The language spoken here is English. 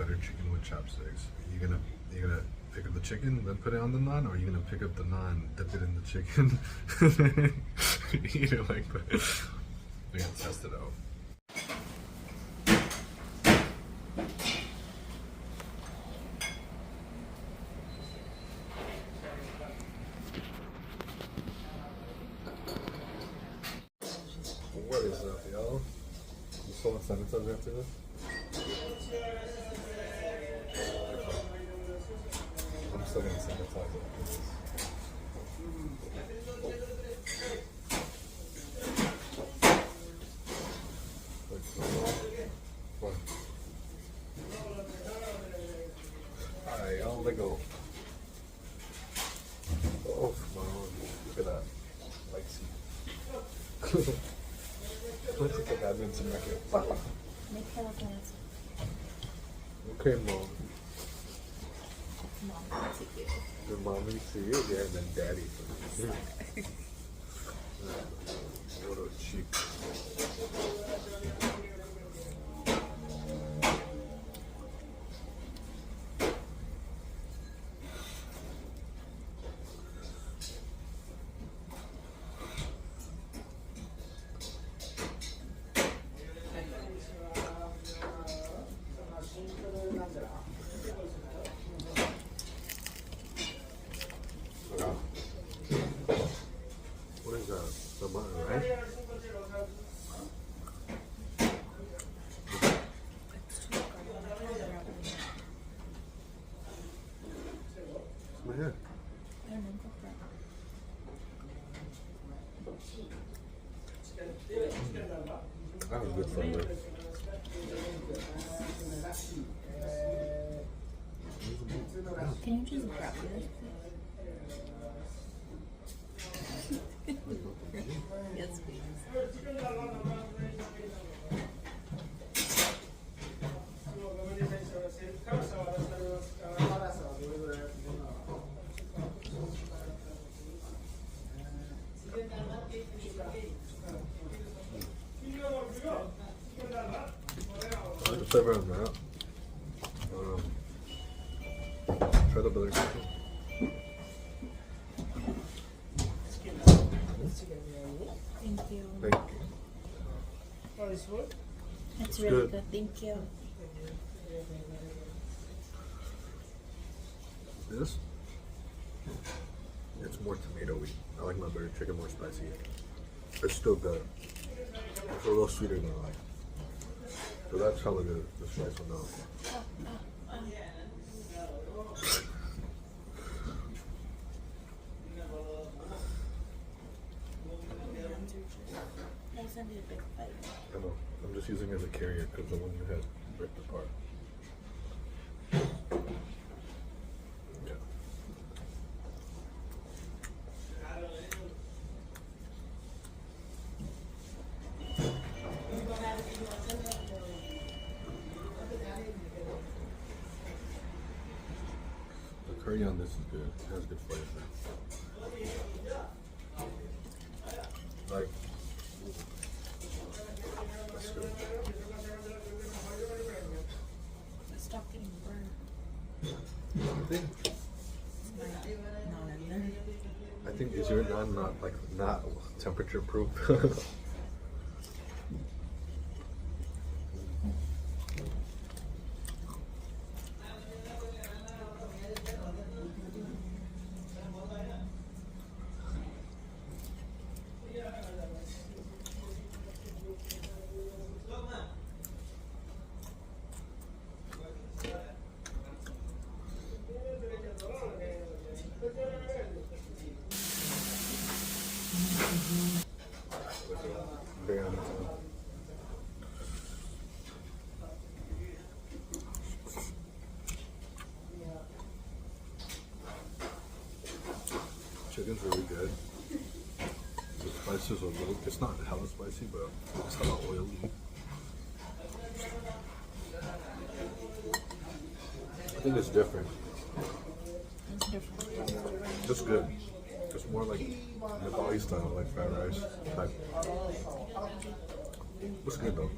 butter chicken with chopsticks. You gonna pick up the chicken, then put it on the naan, or are you gonna pick up the naan, dip it in the chicken, eat it like that? We gotta test it out. What is up, y'all? You still want sanitizer after this? I'm still gonna sanitize after this. What? Alright, y'all, let go. Oh, my Lord. Look at that. Like, see. Looks like I've been to Mecca. Make her look nice. Okay, Mom. Mom, to you. Your mommy to you, yeah, and then daddy for me. What a cheap. What is that? The mutton, right? It's my hair. I don't know, go for it. That was good flavor. Can you just grab yours, please? Yes, please. I like the flavor on that. Try the butter chicken. Thank you. Thank you. It's It's really good. good. Thank you. This? It's more tomatoey. I like my butter chicken more spicy. It's still good. It's a little sweeter than I like. So that's hella good. The spice will know. Nice and a big bite. I know. I'm just using it as a carrier because the one you had ripped apart. Yeah. The curry on this is good. It has good flavor. Like, that's good. Stop getting burned. I think, Not in there. I think is your naan not temperature proof? Very on its own. Chicken's really good. The spices are a little, it's not hella spicy, but it's hella oily. I think it's different. It's different. It's good. It's more like Nepali style, like fried rice type. It's good though.